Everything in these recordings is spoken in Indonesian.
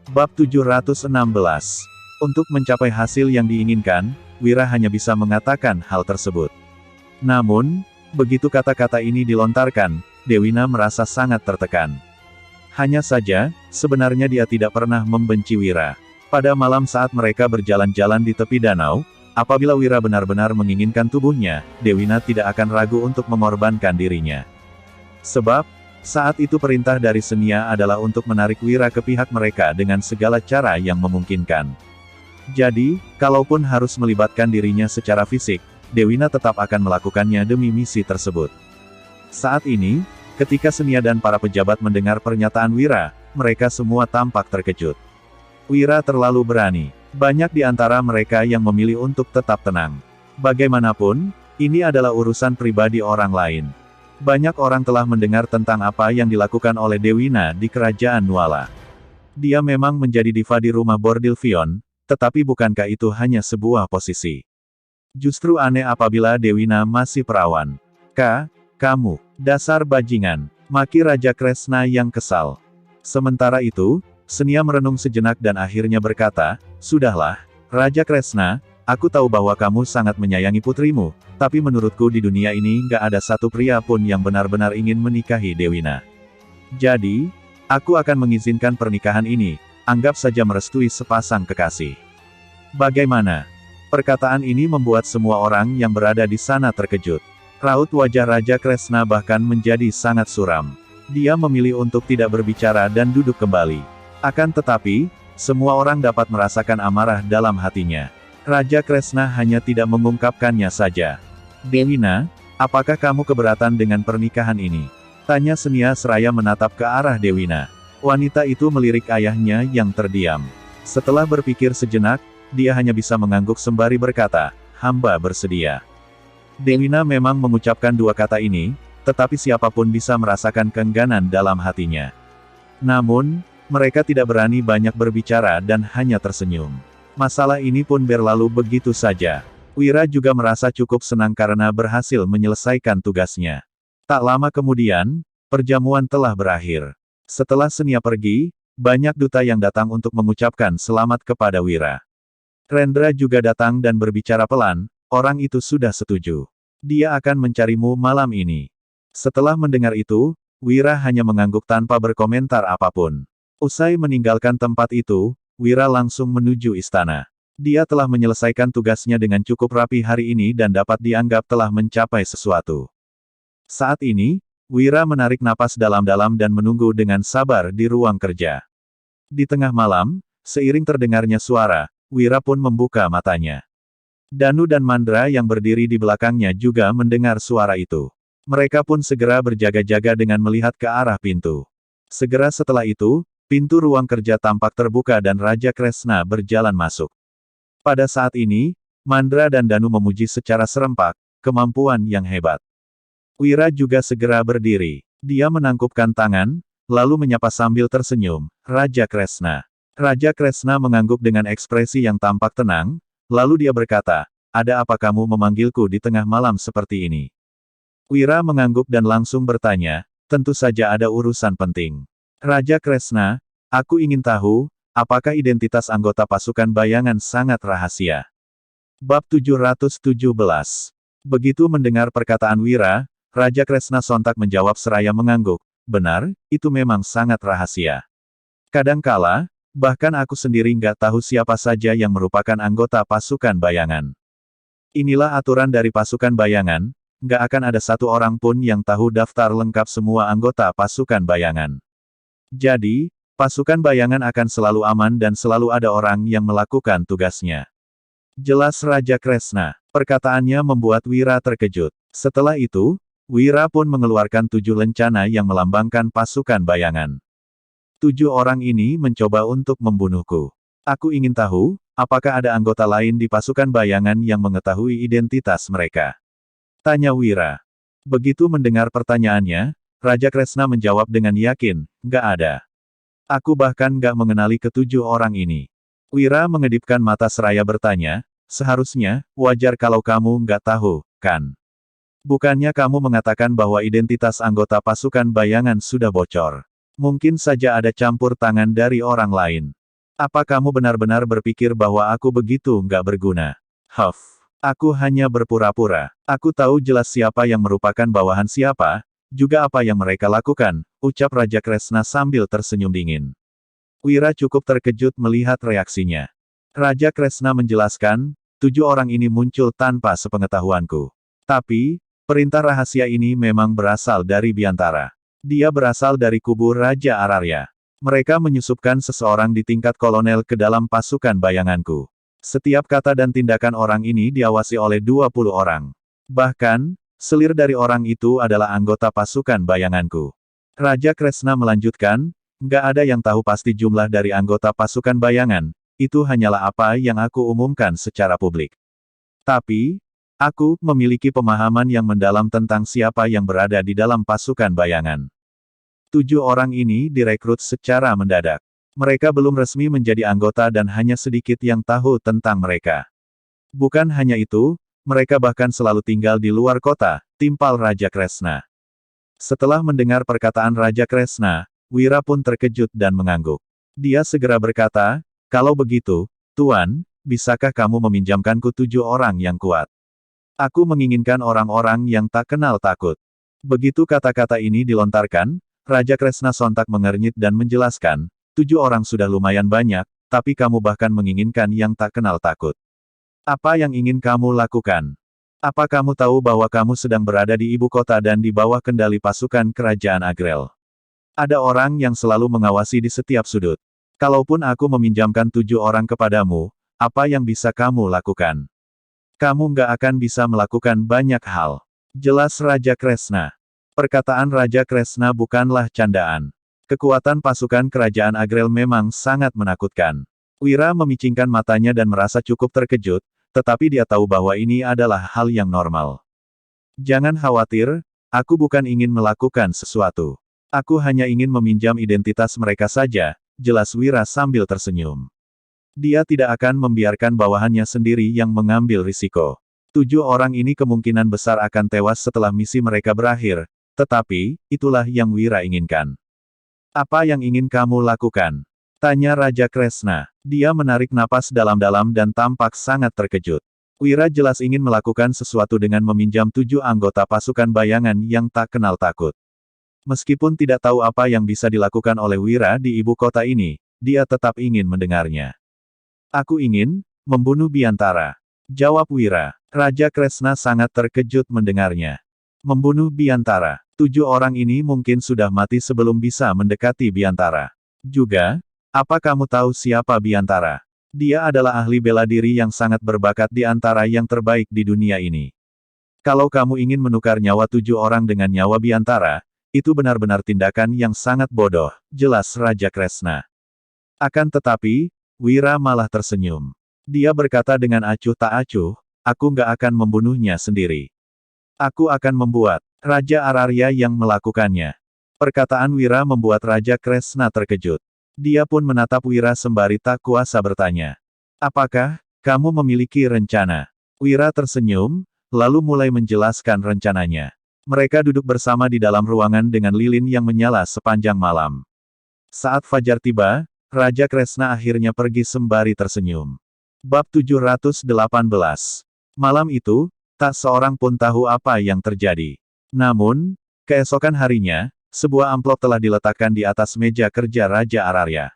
Bab 716. Untuk mencapai hasil yang diinginkan, Wira hanya bisa mengatakan hal tersebut. Namun, begitu kata-kata ini dilontarkan, Dewina merasa sangat tertekan. Hanya saja, sebenarnya dia tidak pernah membenci Wira. Pada malam saat mereka berjalan-jalan di tepi danau, apabila Wira benar-benar menginginkan tubuhnya, Dewina tidak akan ragu untuk mengorbankan dirinya. Sebab, saat itu perintah dari Senia adalah untuk menarik Wira ke pihak mereka dengan segala cara yang memungkinkan. Jadi, kalaupun harus melibatkan dirinya secara fisik, Dewina tetap akan melakukannya demi misi tersebut. Saat ini, ketika Senia dan para pejabat mendengar pernyataan Wira, mereka semua tampak terkejut. Wira terlalu berani. Banyak di antara mereka yang memilih untuk tetap tenang. Bagaimanapun, ini adalah urusan pribadi orang lain. Banyak orang telah mendengar tentang apa yang dilakukan oleh Dewina di kerajaan Nuala. Dia memang menjadi diva di rumah bordil Vion, tetapi bukankah itu hanya sebuah posisi? Justru aneh apabila Dewina masih perawan. Kamu, dasar bajingan, maki Raja Kresna yang kesal. Sementara itu, Senia merenung sejenak dan akhirnya berkata, "Sudahlah, Raja Kresna, aku tahu bahwa kamu sangat menyayangi putrimu, tapi menurutku di dunia ini nggak ada satu pria pun yang benar-benar ingin menikahi Dewina. Jadi, aku akan mengizinkan pernikahan ini, anggap saja merestui sepasang kekasih." Bagaimana? Perkataan ini membuat semua orang yang berada di sana terkejut. Raut wajah Raja Kresna bahkan menjadi sangat suram. Dia memilih untuk tidak berbicara dan duduk kembali. Akan tetapi, semua orang dapat merasakan amarah dalam hatinya. Raja Kresna hanya tidak mengungkapkannya saja. "Dewina, apakah kamu keberatan dengan pernikahan ini?" tanya Senia seraya menatap ke arah Dewina. Wanita itu melirik ayahnya yang terdiam. Setelah berpikir sejenak, dia hanya bisa mengangguk sembari berkata, "Hamba bersedia." Dewina memang mengucapkan dua kata ini, tetapi siapapun bisa merasakan keengganan dalam hatinya. Namun, mereka tidak berani banyak berbicara dan hanya tersenyum. Masalah ini pun berlalu begitu saja. Wira juga merasa cukup senang karena berhasil menyelesaikan tugasnya. Tak lama kemudian, perjamuan telah berakhir. Setelah Senia pergi, banyak duta yang datang untuk mengucapkan selamat kepada Wira. Rendra juga datang dan berbicara pelan, "Orang itu sudah setuju. Dia akan mencarimu malam ini." Setelah mendengar itu, Wira hanya mengangguk tanpa berkomentar apapun. Usai meninggalkan tempat itu, Wira langsung menuju istana. Dia telah menyelesaikan tugasnya dengan cukup rapi hari ini dan dapat dianggap telah mencapai sesuatu. Saat ini, Wira menarik napas dalam-dalam dan menunggu dengan sabar di ruang kerja. Di tengah malam, seiring terdengarnya suara, Wira pun membuka matanya. Danu dan Mandra yang berdiri di belakangnya juga mendengar suara itu. Mereka pun segera berjaga-jaga dengan melihat ke arah pintu. Segera setelah itu, pintu ruang kerja tampak terbuka dan Raja Kresna berjalan masuk. Pada saat ini, Mandra dan Danu memuji secara serempak, kemampuan yang hebat. Wira juga segera berdiri. Dia menangkupkan tangan, lalu menyapa sambil tersenyum, "Raja Kresna." Raja Kresna mengangguk dengan ekspresi yang tampak tenang, lalu dia berkata, "Ada apa kamu memanggilku di tengah malam seperti ini?" Wira mengangguk dan langsung bertanya, "Tentu saja ada urusan penting. Raja Kresna, aku ingin tahu, apakah identitas anggota pasukan bayangan sangat rahasia?" Bab 717. Begitu mendengar perkataan Wira, Raja Kresna sontak menjawab seraya mengangguk, "Benar, itu memang sangat rahasia. Kadangkala, bahkan aku sendiri nggak tahu siapa saja yang merupakan anggota pasukan bayangan. Inilah aturan dari pasukan bayangan, nggak akan ada satu orang pun yang tahu daftar lengkap semua anggota pasukan bayangan. Jadi, pasukan bayangan akan selalu aman dan selalu ada orang yang melakukan tugasnya." Jelas Raja Kresna. Perkataannya membuat Wira terkejut. Setelah itu, Wira pun mengeluarkan 7 lencana yang melambangkan pasukan bayangan. "7 orang ini mencoba untuk membunuhku. Aku ingin tahu, apakah ada anggota lain di pasukan bayangan yang mengetahui identitas mereka?" tanya Wira. Begitu mendengar pertanyaannya, Raja Kresna menjawab dengan yakin, "Nggak ada. Aku bahkan nggak mengenali ke-7 orang ini." Wira mengedipkan mata seraya bertanya, "Seharusnya, wajar kalau kamu nggak tahu, kan? Bukannya kamu mengatakan bahwa identitas anggota pasukan bayangan sudah bocor? Mungkin saja ada campur tangan dari orang lain." Apa kamu benar-benar berpikir bahwa aku begitu nggak berguna? Huff. Aku hanya berpura-pura. Aku tahu jelas siapa yang merupakan bawahan siapa, juga apa yang mereka lakukan, ucap Raja Kresna sambil tersenyum dingin. Wira cukup terkejut melihat reaksinya. Raja Kresna menjelaskan, 7 orang ini muncul tanpa sepengetahuanku. Tapi, perintah rahasia ini memang berasal dari Biantara. Dia berasal dari kubu Raja Ararya. Mereka menyusupkan seseorang di tingkat kolonel ke dalam pasukan bayanganku. Setiap kata dan tindakan orang ini diawasi oleh 20 orang. Bahkan, selir dari orang itu adalah anggota pasukan bayanganku. Raja Kresna melanjutkan, nggak ada yang tahu pasti jumlah dari anggota pasukan bayangan, itu hanyalah apa yang aku umumkan secara publik. Tapi, aku memiliki pemahaman yang mendalam tentang siapa yang berada di dalam pasukan bayangan. 7 orang ini direkrut secara mendadak. Mereka belum resmi menjadi anggota dan hanya sedikit yang tahu tentang mereka. Bukan hanya itu, mereka bahkan selalu tinggal di luar kota, timpal Raja Kresna. Setelah mendengar perkataan Raja Kresna, Wira pun terkejut dan mengangguk. Dia segera berkata, kalau begitu, Tuan, bisakah kamu meminjamkanku 7 orang yang kuat? Aku menginginkan orang-orang yang tak kenal takut. Begitu kata-kata ini dilontarkan, Raja Kresna sontak mengernyit dan menjelaskan, 7 orang sudah lumayan banyak, tapi kamu bahkan menginginkan yang tak kenal takut. Apa yang ingin kamu lakukan? Apa kamu tahu bahwa kamu sedang berada di ibu kota dan di bawah kendali pasukan kerajaan Agrel? Ada orang yang selalu mengawasi di setiap sudut. Kalaupun aku meminjamkan 7 orang kepadamu, apa yang bisa kamu lakukan? Kamu nggak akan bisa melakukan banyak hal. Jelas Raja Kresna. Perkataan Raja Kresna bukanlah candaan. Kekuatan pasukan kerajaan Agrel memang sangat menakutkan. Wira memicingkan matanya dan merasa cukup terkejut, tetapi dia tahu bahwa ini adalah hal yang normal. Jangan khawatir, aku bukan ingin melakukan sesuatu. Aku hanya ingin meminjam identitas mereka saja, jelas Wira sambil tersenyum. Dia tidak akan membiarkan bawahannya sendiri yang mengambil risiko. 7 orang ini kemungkinan besar akan tewas setelah misi mereka berakhir, tetapi, itulah yang Wira inginkan. Apa yang ingin kamu lakukan? Tanya Raja Kresna. Dia menarik napas dalam-dalam dan tampak sangat terkejut. Wira jelas ingin melakukan sesuatu dengan meminjam 7 anggota pasukan bayangan yang tak kenal takut. Meskipun tidak tahu apa yang bisa dilakukan oleh Wira di ibu kota ini, dia tetap ingin mendengarnya. Aku ingin membunuh Biantara. Jawab Wira. Raja Kresna sangat terkejut mendengarnya. Membunuh Biantara. 7 orang ini mungkin sudah mati sebelum bisa mendekati Biantara. Juga, apa kamu tahu siapa Biantara? Dia adalah ahli bela diri yang sangat berbakat di antara yang terbaik di dunia ini. Kalau kamu ingin menukar nyawa 7 orang dengan nyawa Biantara, itu benar-benar tindakan yang sangat bodoh, jelas Raja Kresna. Akan tetapi, Wira malah tersenyum. Dia berkata dengan acuh tak acuh, aku nggak akan membunuhnya sendiri. Aku akan membuat Raja Ararya yang melakukannya. Perkataan Wira membuat Raja Kresna terkejut. Dia pun menatap Wira sembari tak kuasa bertanya. Apakah kamu memiliki rencana? Wira tersenyum, lalu mulai menjelaskan rencananya. Mereka duduk bersama di dalam ruangan dengan lilin yang menyala sepanjang malam. Saat fajar tiba, Raja Kresna akhirnya pergi sembari tersenyum. Bab 718. Malam itu, tak seorang pun tahu apa yang terjadi. Namun, keesokan harinya, sebuah amplop telah diletakkan di atas meja kerja Raja Ararya.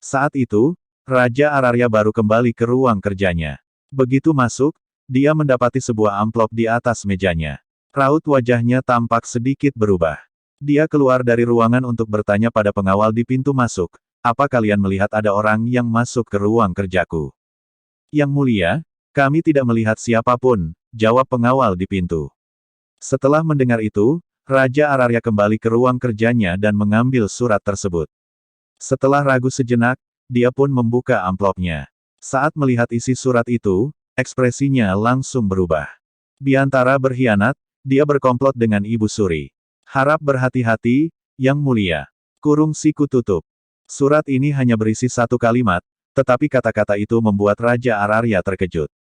Saat itu, Raja Ararya baru kembali ke ruang kerjanya. Begitu masuk, dia mendapati sebuah amplop di atas mejanya. Raut wajahnya tampak sedikit berubah. Dia keluar dari ruangan untuk bertanya pada pengawal di pintu masuk, apa kalian melihat ada orang yang masuk ke ruang kerjaku? Yang mulia, kami tidak melihat siapapun, jawab pengawal di pintu. Setelah mendengar itu, Raja Ararya kembali ke ruang kerjanya dan mengambil surat tersebut. Setelah ragu sejenak, dia pun membuka amplopnya. Saat melihat isi surat itu, ekspresinya langsung berubah. Biantara berkhianat, dia berkomplot dengan Ibu Suri. Harap berhati-hati, Yang Mulia. Kurung siku tutup. Surat ini hanya berisi 1 kalimat, tetapi kata-kata itu membuat Raja Ararya terkejut.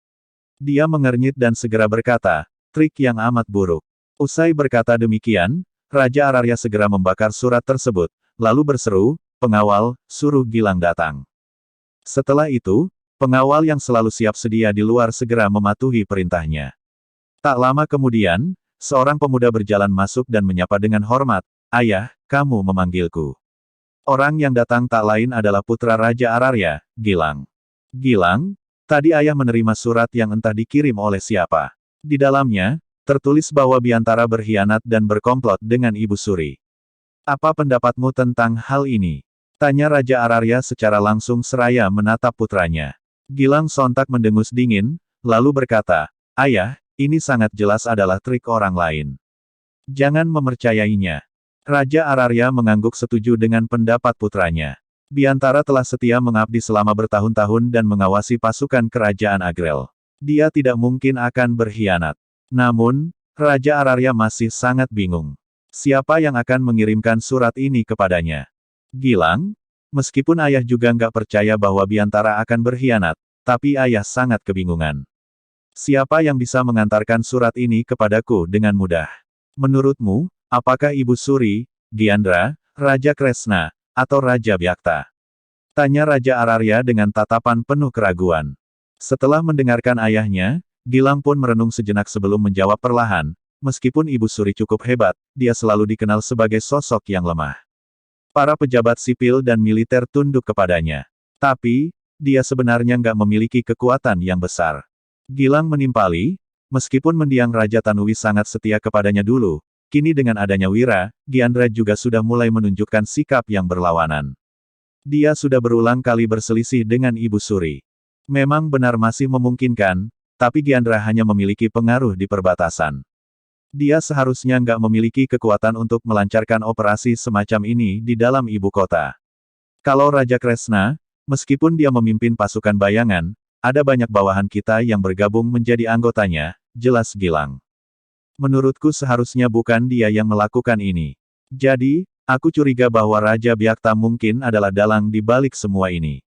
Dia mengernyit dan segera berkata, trik yang amat buruk. Usai berkata demikian, Raja Ararya segera membakar surat tersebut, lalu berseru, pengawal, suruh Gilang datang. Setelah itu, pengawal yang selalu siap sedia di luar segera mematuhi perintahnya. Tak lama kemudian, seorang pemuda berjalan masuk dan menyapa dengan hormat, "Ayah, kamu memanggilku." Orang yang datang tak lain adalah putra Raja Ararya, Gilang. "Gilang, tadi ayah menerima surat yang entah dikirim oleh siapa. Di dalamnya, tertulis bahwa Biantara berkhianat dan berkomplot dengan Ibu Suri. Apa pendapatmu tentang hal ini?" Tanya Raja Ararya secara langsung seraya menatap putranya. Gilang sontak mendengus dingin, lalu berkata, "Ayah, ini sangat jelas adalah trik orang lain. Jangan mempercayainya." Raja Ararya mengangguk setuju dengan pendapat putranya. Biantara telah setia mengabdi selama bertahun-tahun dan mengawasi pasukan kerajaan Agrel. Dia tidak mungkin akan berkhianat. Namun, Raja Ararya masih sangat bingung. Siapa yang akan mengirimkan surat ini kepadanya? Gilang? Meskipun ayah juga nggak percaya bahwa Biantara akan berkhianat, tapi ayah sangat kebingungan. Siapa yang bisa mengantarkan surat ini kepadaku dengan mudah? Menurutmu, apakah Ibu Suri, Giandra, Raja Kresna, atau Raja Byakta? Tanya Raja Ararya dengan tatapan penuh keraguan. Setelah mendengarkan ayahnya, Gilang pun merenung sejenak sebelum menjawab perlahan, meskipun Ibu Suri cukup hebat, dia selalu dikenal sebagai sosok yang lemah. Para pejabat sipil dan militer tunduk kepadanya. Tapi, dia sebenarnya nggak memiliki kekuatan yang besar. Gilang menimpali, meskipun mendiang Raja Tanui sangat setia kepadanya dulu, kini dengan adanya Wira, Giandra juga sudah mulai menunjukkan sikap yang berlawanan. Dia sudah berulang kali berselisih dengan Ibu Suri. Memang benar masih memungkinkan, tapi Giandra hanya memiliki pengaruh di perbatasan. Dia seharusnya nggak memiliki kekuatan untuk melancarkan operasi semacam ini di dalam ibu kota. Kalau Raja Kresna, meskipun dia memimpin pasukan bayangan, ada banyak bawahan kita yang bergabung menjadi anggotanya, jelas Gilang. Menurutku seharusnya bukan dia yang melakukan ini. Jadi, aku curiga bahwa Raja Byakta mungkin adalah dalang di balik semua ini.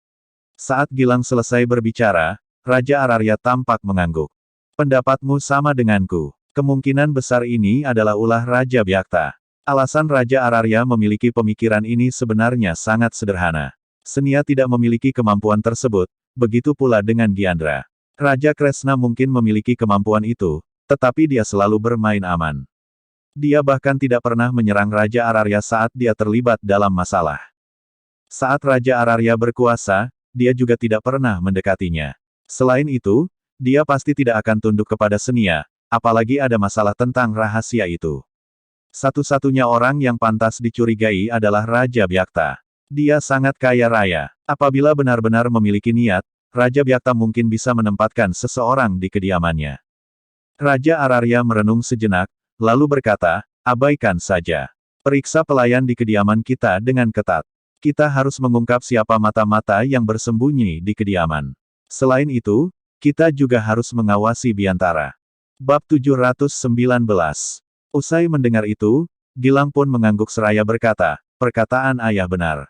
Saat Gilang selesai berbicara, Raja Ararya tampak mengangguk. Pendapatmu sama denganku. Kemungkinan besar ini adalah ulah Raja Byakta. Alasan Raja Ararya memiliki pemikiran ini sebenarnya sangat sederhana. Senia tidak memiliki kemampuan tersebut, begitu pula dengan Giandra. Raja Kresna mungkin memiliki kemampuan itu, tetapi dia selalu bermain aman. Dia bahkan tidak pernah menyerang Raja Ararya saat dia terlibat dalam masalah. Saat Raja Ararya berkuasa, dia juga tidak pernah mendekatinya. Selain itu, dia pasti tidak akan tunduk kepada Senia, apalagi ada masalah tentang rahasia itu. Satu-satunya orang yang pantas dicurigai adalah Raja Byakta. Dia sangat kaya raya. Apabila benar-benar memiliki niat, Raja Byakta mungkin bisa menempatkan seseorang di kediamannya. Raja Ararya merenung sejenak, lalu berkata, "Abaikan saja. Periksa pelayan di kediaman kita dengan ketat. Kita harus mengungkap siapa mata-mata yang bersembunyi di kediaman. Selain itu, kita juga harus mengawasi Biantara." Bab 719. Usai mendengar itu, Gilang pun mengangguk seraya berkata, "Perkataan ayah benar.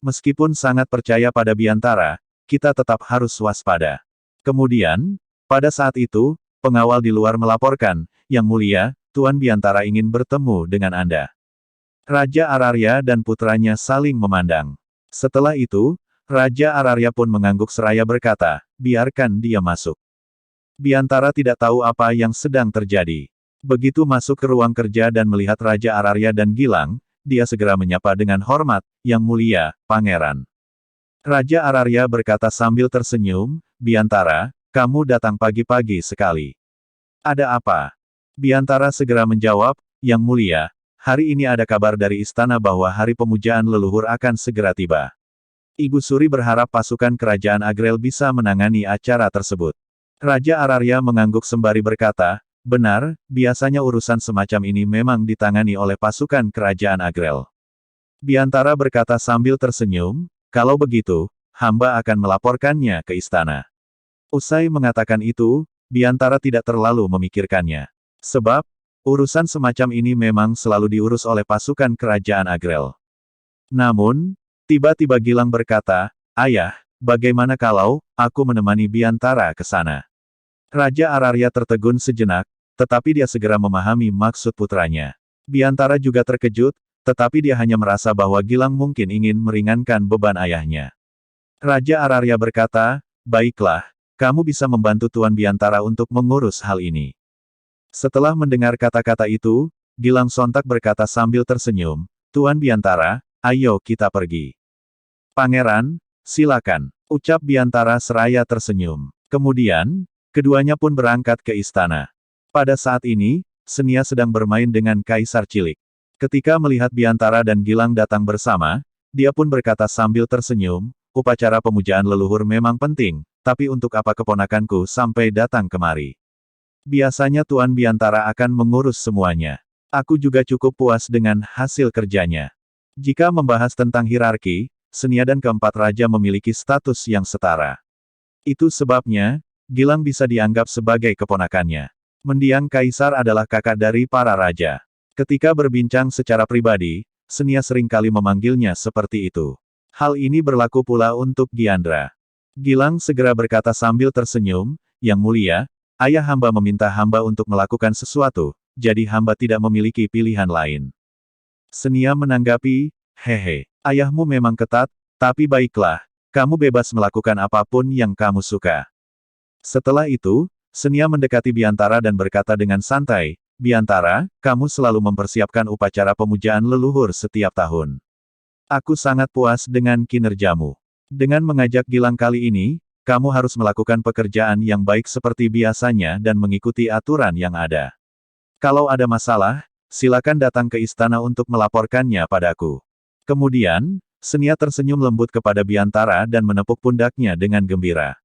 Meskipun sangat percaya pada Biantara, kita tetap harus waspada." Kemudian, pada saat itu, pengawal di luar melaporkan, "Yang mulia, Tuan Biantara ingin bertemu dengan Anda." Raja Ararya dan putranya saling memandang. Setelah itu, Raja Ararya pun mengangguk seraya berkata, "Biarkan dia masuk." Biantara tidak tahu apa yang sedang terjadi. Begitu masuk ke ruang kerja dan melihat Raja Ararya dan Gilang, dia segera menyapa dengan hormat, "Yang mulia, Pangeran." Raja Ararya berkata sambil tersenyum, "Biantara, kamu datang pagi-pagi sekali. Ada apa?" Biantara segera menjawab, "Yang mulia, hari ini ada kabar dari istana bahwa hari pemujaan leluhur akan segera tiba. Ibu Suri berharap pasukan kerajaan Agrel bisa menangani acara tersebut." Raja Ararya mengangguk sembari berkata, "Benar, biasanya urusan semacam ini memang ditangani oleh pasukan kerajaan Agrel." Biantara berkata sambil tersenyum, "Kalau begitu, hamba akan melaporkannya ke istana." Usai mengatakan itu, Biantara tidak terlalu memikirkannya. Sebab, urusan semacam ini memang selalu diurus oleh pasukan kerajaan Agrel. Namun, tiba-tiba Gilang berkata, "Ayah, bagaimana kalau aku menemani Biantara ke sana?" Raja Ararya tertegun sejenak, tetapi dia segera memahami maksud putranya. Biantara juga terkejut, tetapi dia hanya merasa bahwa Gilang mungkin ingin meringankan beban ayahnya. Raja Araria berkata, baiklah, kamu bisa membantu Tuan Biantara untuk mengurus hal ini. Setelah mendengar kata-kata itu, Gilang sontak berkata sambil tersenyum, Tuan Biantara, ayo kita pergi. Pangeran, silakan, ucap Biantara seraya tersenyum. Kemudian, keduanya pun berangkat ke istana. Pada saat ini, Senia sedang bermain dengan Kaisar Cilik. Ketika melihat Biantara dan Gilang datang bersama, dia pun berkata sambil tersenyum, upacara pemujaan leluhur memang penting, tapi untuk apa keponakanku sampai datang kemari? Biasanya Tuan Biantara akan mengurus semuanya. Aku juga cukup puas dengan hasil kerjanya. Jika membahas tentang hierarki, Senia dan keempat raja memiliki status yang setara. Itu sebabnya, Gilang bisa dianggap sebagai keponakannya. Mendiang Kaisar adalah kakak dari para raja. Ketika berbincang secara pribadi, Senia seringkali memanggilnya seperti itu. Hal ini berlaku pula untuk Giandra. Gilang segera berkata sambil tersenyum, Yang Mulia, ayah hamba meminta hamba untuk melakukan sesuatu, jadi hamba tidak memiliki pilihan lain. Senia menanggapi, hehe, ayahmu memang ketat, tapi baiklah, kamu bebas melakukan apapun yang kamu suka. Setelah itu, Senia mendekati Biantara dan berkata dengan santai, Biantara, kamu selalu mempersiapkan upacara pemujaan leluhur setiap tahun. Aku sangat puas dengan kinerjamu. Dengan mengajak Gilang kali ini, kamu harus melakukan pekerjaan yang baik seperti biasanya dan mengikuti aturan yang ada. Kalau ada masalah, silakan datang ke istana untuk melaporkannya padaku. Kemudian, Senia tersenyum lembut kepada Biantara dan menepuk pundaknya dengan gembira.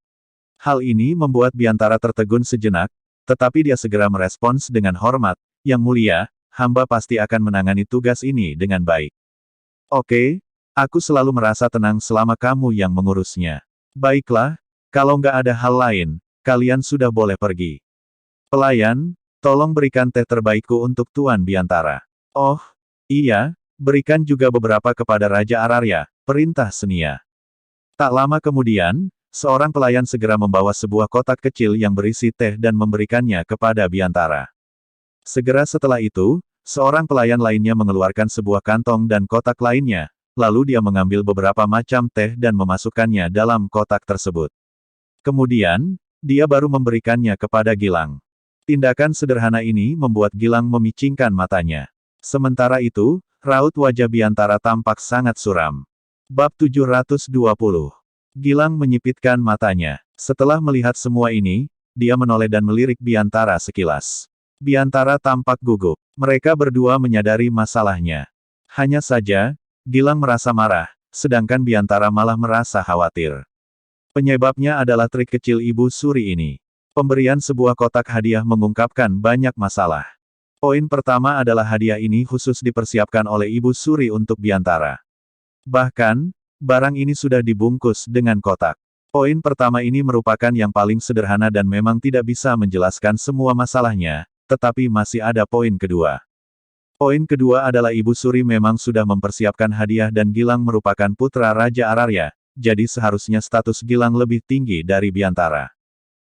Hal ini membuat Biantara tertegun sejenak, tetapi dia segera merespons dengan hormat, Yang Mulia, hamba pasti akan menangani tugas ini dengan baik. Oke, aku selalu merasa tenang selama kamu yang mengurusnya. Baiklah, kalau nggak ada hal lain, kalian sudah boleh pergi. Pelayan, tolong berikan teh terbaikku untuk Tuan Biantara. Oh, iya, berikan juga beberapa kepada Raja Araria, perintah Senia. Tak lama kemudian, seorang pelayan segera membawa sebuah kotak kecil yang berisi teh dan memberikannya kepada Biantara. Segera setelah itu, seorang pelayan lainnya mengeluarkan sebuah kantong dan kotak lainnya, lalu dia mengambil beberapa macam teh dan memasukkannya dalam kotak tersebut. Kemudian, dia baru memberikannya kepada Gilang. Tindakan sederhana ini membuat Gilang memicingkan matanya. Sementara itu, raut wajah Biantara tampak sangat suram. Bab 720. Gilang menyipitkan matanya. Setelah melihat semua ini, dia menoleh dan melirik Biantara sekilas. Biantara tampak gugup. Mereka berdua menyadari masalahnya. Hanya saja, Gilang merasa marah, sedangkan Biantara malah merasa khawatir. Penyebabnya adalah trik kecil Ibu Suri ini. Pemberian sebuah kotak hadiah mengungkapkan banyak masalah. Poin pertama adalah hadiah ini khusus dipersiapkan oleh Ibu Suri untuk Biantara. Bahkan, barang ini sudah dibungkus dengan kotak. Poin pertama ini merupakan yang paling sederhana dan memang tidak bisa menjelaskan semua masalahnya, tetapi masih ada poin kedua. Poin kedua adalah Ibu Suri memang sudah mempersiapkan hadiah dan Gilang merupakan putra Raja Araria, jadi seharusnya status Gilang lebih tinggi dari Biantara.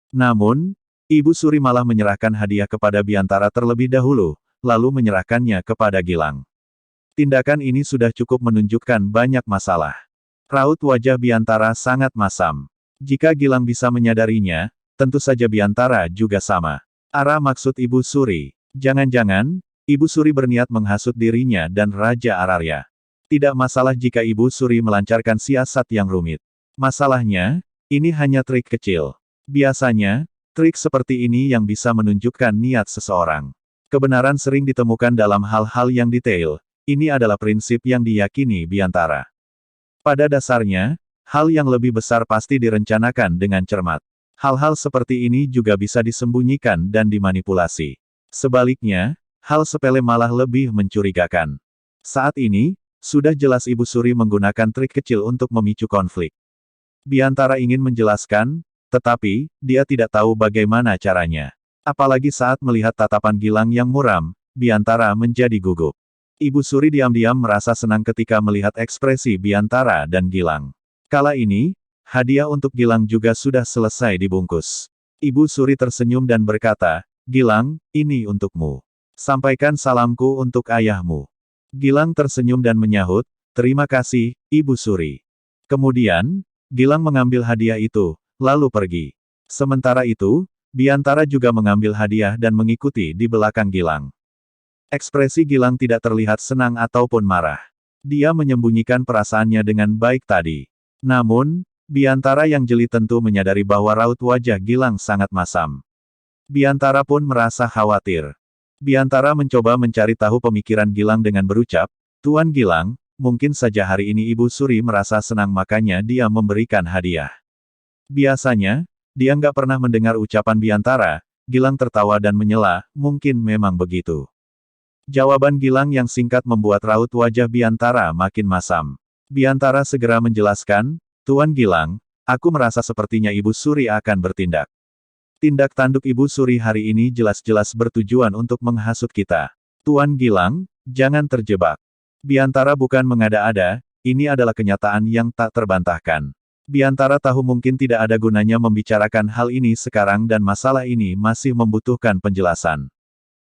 Namun, Ibu Suri malah menyerahkan hadiah kepada Biantara terlebih dahulu, lalu menyerahkannya kepada Gilang. Tindakan ini sudah cukup menunjukkan banyak masalah. Raut wajah Biantara sangat masam. Jika Gilang bisa menyadarinya, tentu saja Biantara juga sama. Arah maksud Ibu Suri. Jangan-jangan, Ibu Suri berniat menghasut dirinya dan Raja Araria. Tidak masalah jika Ibu Suri melancarkan siasat yang rumit. Masalahnya, ini hanya trik kecil. Biasanya, trik seperti ini yang bisa menunjukkan niat seseorang. Kebenaran sering ditemukan dalam hal-hal yang detail. Ini adalah prinsip yang diyakini Biantara. Pada dasarnya, hal yang lebih besar pasti direncanakan dengan cermat. Hal-hal seperti ini juga bisa disembunyikan dan dimanipulasi. Sebaliknya, hal sepele malah lebih mencurigakan. Saat ini, sudah jelas Ibu Suri menggunakan trik kecil untuk memicu konflik. Biantara ingin menjelaskan, tetapi, dia tidak tahu bagaimana caranya. Apalagi saat melihat tatapan Gilang yang muram, Biantara menjadi gugup. Ibu Suri diam-diam merasa senang ketika melihat ekspresi Biantara dan Gilang. Kala ini, hadiah untuk Gilang juga sudah selesai dibungkus. Ibu Suri tersenyum dan berkata, Gilang, ini untukmu. Sampaikan salamku untuk ayahmu. Gilang tersenyum dan menyahut, terima kasih, Ibu Suri. Kemudian, Gilang mengambil hadiah itu, lalu pergi. Sementara itu, Biantara juga mengambil hadiah dan mengikuti di belakang Gilang. Ekspresi Gilang tidak terlihat senang ataupun marah. Dia menyembunyikan perasaannya dengan baik tadi. Namun, Biantara yang jeli tentu menyadari bahwa raut wajah Gilang sangat masam. Biantara pun merasa khawatir. Biantara mencoba mencari tahu pemikiran Gilang dengan berucap, "Tuan Gilang, mungkin saja hari ini Ibu Suri merasa senang makanya dia memberikan hadiah." Biasanya, dia nggak pernah mendengar ucapan Biantara. Gilang tertawa dan menyela, "Mungkin memang begitu." Jawaban Gilang yang singkat membuat raut wajah Biantara makin masam. Biantara segera menjelaskan, "Tuan Gilang, aku merasa sepertinya Ibu Suri akan bertindak. Tindak tanduk Ibu Suri hari ini jelas-jelas bertujuan untuk menghasut kita. Tuan Gilang, jangan terjebak." Biantara bukan mengada-ada, ini adalah kenyataan yang tak terbantahkan. Biantara tahu mungkin tidak ada gunanya membicarakan hal ini sekarang dan masalah ini masih membutuhkan penjelasan.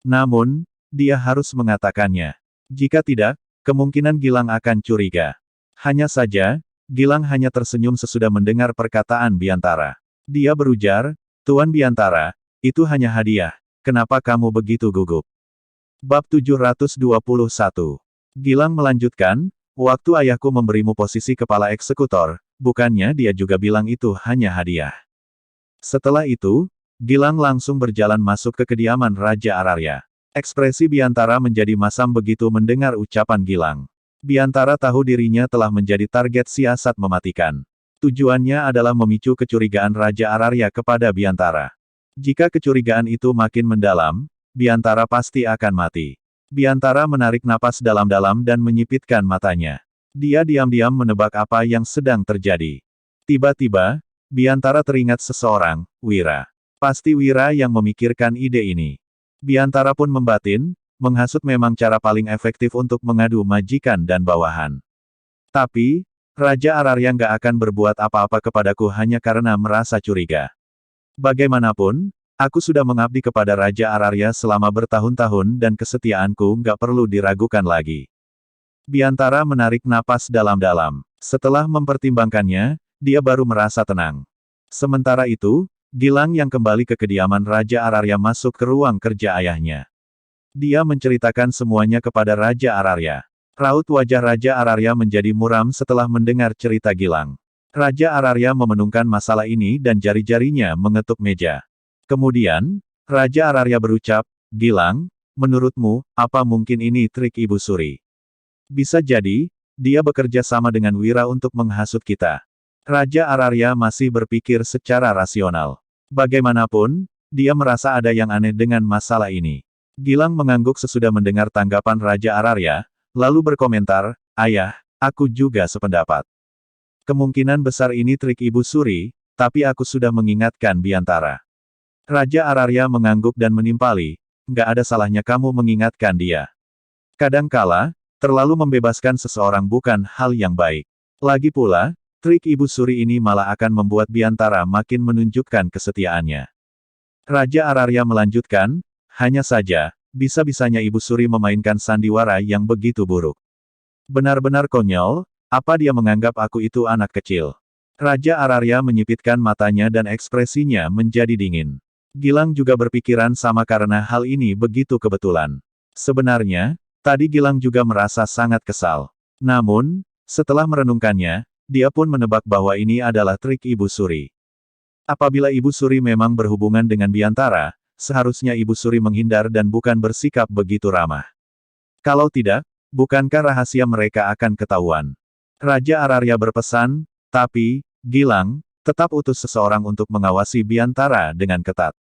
Namun, dia harus mengatakannya. Jika tidak, kemungkinan Gilang akan curiga. Hanya saja, Gilang hanya tersenyum sesudah mendengar perkataan Biantara. Dia berujar, "Tuan Biantara, itu hanya hadiah. Kenapa kamu begitu gugup?" Bab 721. Gilang melanjutkan, "Waktu ayahku memberimu posisi kepala eksekutor, bukannya dia juga bilang itu hanya hadiah?" Setelah itu, Gilang langsung berjalan masuk ke kediaman Raja Ararya. Ekspresi Biantara menjadi masam begitu mendengar ucapan Gilang. Biantara tahu dirinya telah menjadi target siasat mematikan. Tujuannya adalah memicu kecurigaan Raja Ararya kepada Biantara. Jika kecurigaan itu makin mendalam, Biantara pasti akan mati. Biantara menarik napas dalam-dalam dan menyipitkan matanya. Dia diam-diam menebak apa yang sedang terjadi. Tiba-tiba, Biantara teringat seseorang, Wira. Pasti Wira yang memikirkan ide ini. Biantara pun membatin, menghasut memang cara paling efektif untuk mengadu majikan dan bawahan. Tapi, Raja Ararya nggak akan berbuat apa-apa kepadaku hanya karena merasa curiga. Bagaimanapun, aku sudah mengabdi kepada Raja Ararya selama bertahun-tahun dan kesetiaanku nggak perlu diragukan lagi. Biantara menarik napas dalam-dalam. Setelah mempertimbangkannya, dia baru merasa tenang. Sementara itu, Gilang yang kembali ke kediaman Raja Ararya masuk ke ruang kerja ayahnya. Dia menceritakan semuanya kepada Raja Ararya. Raut wajah Raja Ararya menjadi muram setelah mendengar cerita Gilang. Raja Ararya memenungkan masalah ini dan jari-jarinya mengetuk meja. Kemudian, Raja Ararya berucap, "Gilang, menurutmu, apa mungkin ini trik Ibu Suri? Bisa jadi, dia bekerja sama dengan Wira untuk menghasut kita." Raja Ararya masih berpikir secara rasional. Bagaimanapun, dia merasa ada yang aneh dengan masalah ini. Gilang mengangguk sesudah mendengar tanggapan Raja Ararya, lalu berkomentar, "Ayah, aku juga sependapat. Kemungkinan besar ini trik Ibu Suri, tapi aku sudah mengingatkan Biantara." Raja Ararya mengangguk dan menimpali, "Nggak ada salahnya kamu mengingatkan dia. Kadangkala, terlalu membebaskan seseorang bukan hal yang baik. Lagi pula, trik Ibu Suri ini malah akan membuat Biantara makin menunjukkan kesetiaannya." Raja Ararya melanjutkan, "Hanya saja, bisa-bisanya Ibu Suri memainkan sandiwara yang begitu buruk. Benar-benar konyol, apa dia menganggap aku itu anak kecil?" Raja Ararya menyipitkan matanya dan ekspresinya menjadi dingin. Gilang juga berpikiran sama karena hal ini begitu kebetulan. Sebenarnya, tadi Gilang juga merasa sangat kesal. Namun, setelah merenungkannya, dia pun menebak bahwa ini adalah trik Ibu Suri. Apabila Ibu Suri memang berhubungan dengan Biantara, seharusnya Ibu Suri menghindar dan bukan bersikap begitu ramah. Kalau tidak, bukankah rahasia mereka akan ketahuan? Raja Ararya berpesan, "Tapi, Gilang, tetap utus seseorang untuk mengawasi Biantara dengan ketat.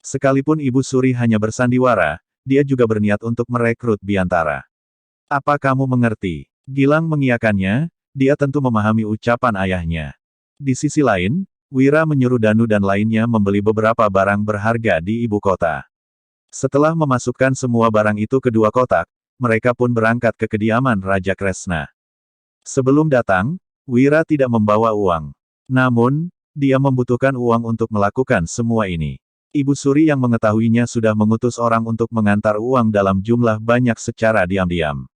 Sekalipun Ibu Suri hanya bersandiwara, dia juga berniat untuk merekrut Biantara. Apa kamu mengerti?" Gilang mengiyakannya, dia tentu memahami ucapan ayahnya. Di sisi lain, Wira menyuruh Danu dan lainnya membeli beberapa barang berharga di ibu kota. Setelah memasukkan semua barang itu ke 2 kotak, mereka pun berangkat ke kediaman Raja Kresna. Sebelum datang, Wira tidak membawa uang. Namun, dia membutuhkan uang untuk melakukan semua ini. Ibu Suri yang mengetahuinya sudah mengutus orang untuk mengantar uang dalam jumlah banyak secara diam-diam.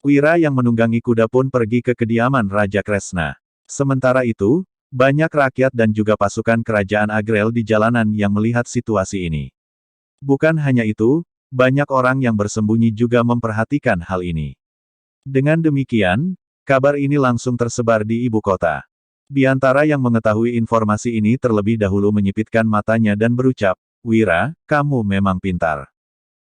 Wira yang menunggangi kuda pun pergi ke kediaman Raja Kresna. Sementara itu, banyak rakyat dan juga pasukan kerajaan Agrel di jalanan yang melihat situasi ini. Bukan hanya itu, banyak orang yang bersembunyi juga memperhatikan hal ini. Dengan demikian, kabar ini langsung tersebar di ibu kota. Biantara yang mengetahui informasi ini terlebih dahulu menyipitkan matanya dan berucap, "Wira, kamu memang pintar.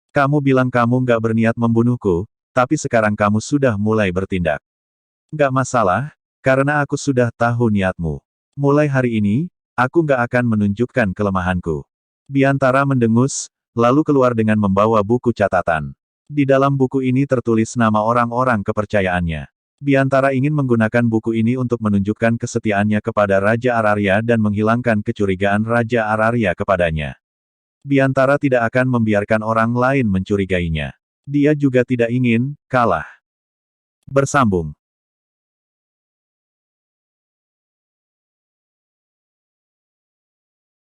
Kamu bilang kamu nggak berniat membunuhku, tapi sekarang kamu sudah mulai bertindak. Nggak masalah, karena aku sudah tahu niatmu. Mulai hari ini, aku nggak akan menunjukkan kelemahanku." Biantara mendengus, lalu keluar dengan membawa buku catatan. Di dalam buku ini tertulis nama orang-orang kepercayaannya. Biantara ingin menggunakan buku ini untuk menunjukkan kesetiaannya kepada Raja Araria dan menghilangkan kecurigaan Raja Araria kepadanya. Biantara tidak akan membiarkan orang lain mencurigainya. Dia juga tidak ingin kalah. Bersambung.